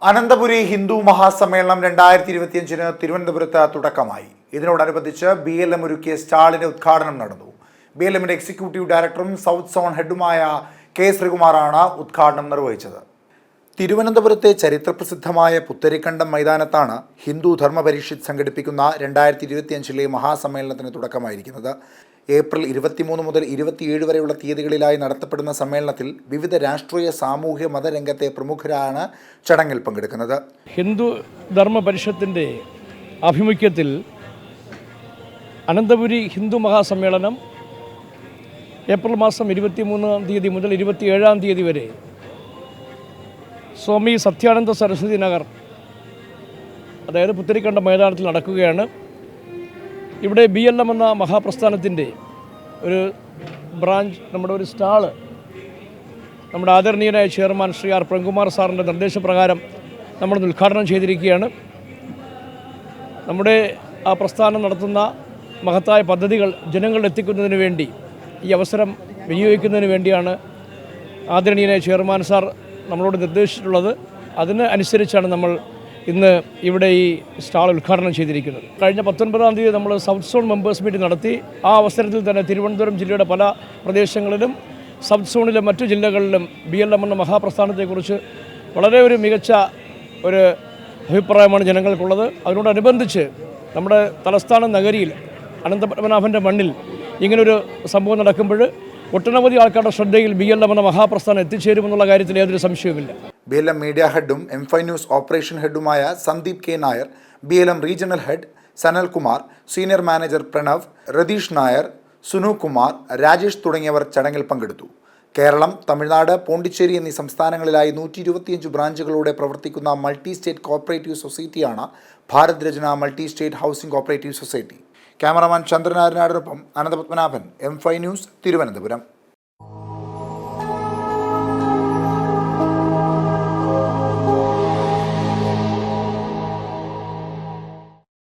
അനന്തപുരി ഹിന്ദു മഹാസമ്മേളനം 2025 തിരുവനന്തപുരത്ത് തുടക്കമായി. ഇതിനോടനുബന്ധിച്ച് BLM ഒരുക്കിയ സ്റ്റാളിന്റെ ഉദ്ഘാടനം നടന്നു. BLMന്റെ എക്സിക്യൂട്ടീവ് ഡയറക്ടറും സൗത്ത് സോൺ ഹെഡുമായ K. ശ്രീകുമാറാണ് ഉദ്ഘാടനം നിർവഹിച്ചത്. തിരുവനന്തപുരത്തെ ചരിത്രപ്രസിദ്ധമായ പുത്തരിക്കണ്ടം മൈതാനത്താണ് ഹിന്ദു ധർമ്മ പരിഷത്ത് സംഘടിപ്പിക്കുന്ന 2025 മഹാസമ്മേളനത്തിന് തുടക്കമായിരിക്കുന്നത്. ഏപ്രിൽ 23 മുതൽ 27 വരെയുള്ള തീയതികളിലായി നടത്തപ്പെടുന്ന സമ്മേളനത്തിൽ വിവിധ രാഷ്ട്രീയ സാമൂഹ്യ മതരംഗത്തെ പ്രമുഖരാണ് ചടങ്ങിൽ പങ്കെടുക്കുന്നത്. ഹിന്ദു ധർമ്മ പരിഷത്തിൻ്റെ ആഭിമുഖ്യത്തിൽ അനന്തപുരി ഹിന്ദു മഹാസമ്മേളനം ഏപ്രിൽ മാസം 23 തീയതി മുതൽ 27 തീയതി വരെ സ്വാമി സത്യാനന്ദ സരസ്വതി നഗർ, അതായത് പുത്തരിക്കണ്ടം മൈതാനത്തിൽ നടക്കുകയാണ്. ഇവിടെ BLM എന്ന മഹാപ്രസ്ഥാനത്തിൻ്റെ ഒരു ബ്രാഞ്ച്, നമ്മുടെ ഒരു സ്റ്റാള് നമ്മുടെ ആദരണീയനായ ചെയർമാൻ ശ്രീ R. പ്രേംകുമാർ സാറിൻ്റെ നിർദ്ദേശപ്രകാരം നമ്മൾ ഉദ്ഘാടനം ചെയ്തിരിക്കുകയാണ്. നമ്മുടെ ആ പ്രസ്ഥാനം നടത്തുന്ന മഹത്തായ പദ്ധതികൾ ജനങ്ങളിൽ എത്തിക്കുന്നതിന് വേണ്ടി, ഈ അവസരം വിനിയോഗിക്കുന്നതിന് വേണ്ടിയാണ് ആദരണീയനായ ചെയർമാൻ സാർ നമ്മളോട് നിർദ്ദേശിച്ചിട്ടുള്ളത്. അതിന് അനുസരിച്ചാണ് നമ്മൾ ഇന്ന് ഇവിടെ ഈ സ്റ്റാൾ ഉദ്ഘാടനം ചെയ്തിരിക്കുന്നത്. കഴിഞ്ഞ 19 തീയതി നമ്മൾ സൗത്ത് സോൺ മെമ്പേഴ്സ് മീറ്റിംഗ് നടത്തി. ആ അവസരത്തിൽ തന്നെ തിരുവനന്തപുരം ജില്ലയുടെ പല പ്രദേശങ്ങളിലും സൗത്ത് സോണിലെ മറ്റു ജില്ലകളിലും BLM എന്ന മഹാപ്രസ്ഥാനത്തെക്കുറിച്ച് വളരെ ഒരു മികച്ച ഒരു അഭിപ്രായമാണ് ജനങ്ങൾക്കുള്ളത്. അതിനോടനുബന്ധിച്ച് നമ്മുടെ തലസ്ഥാന നഗരിയിൽ അനന്തപത്മനാഭൻ്റെ മണ്ണിൽ ഇങ്ങനൊരു സംഭവം നടക്കുമ്പോൾ ഒട്ടനവധി ആൾക്കാരുടെ ശ്രദ്ധയിൽ BLM എന്ന മഹാപ്രസ്ഥാനം എത്തിച്ചേരുമെന്നുള്ള കാര്യത്തിൽ യാതൊരു സംശയവുമില്ല. BLM മീഡിയ ഹെഡും M5 ന്യൂസ് ഓപ്പറേഷൻ ഹെഡുമായ Sandeep K. Nair, BLM regional head Sanalkumar, senior manager Pranav, Ratheesh Nair, Sunu Kumar, Rajesh തുടങ്ങിയവർ ചടങ്ങിൽ പങ്കെടുത്തു. കേരളം, തമിഴ്നാട്, പോണ്ടിച്ചേരി എന്നീ സംസ്ഥാനങ്ങളിലായി 125 ബ്രാഞ്ചുകളോടെ പ്രവർത്തിക്കുന്ന മൾട്ടി സ്റ്റേറ്റ് കോഓപ്പറേറ്റീവ് സൊസൈറ്റിയാണ് Bharat Rachana multi state housing cooperative society. Cameraman ചന്ദ്രനാരായണനൊപ്പം അനന്തപത്മനാഭൻ, M5 ന്യൂസ്, തിരുവനന്തപുരം.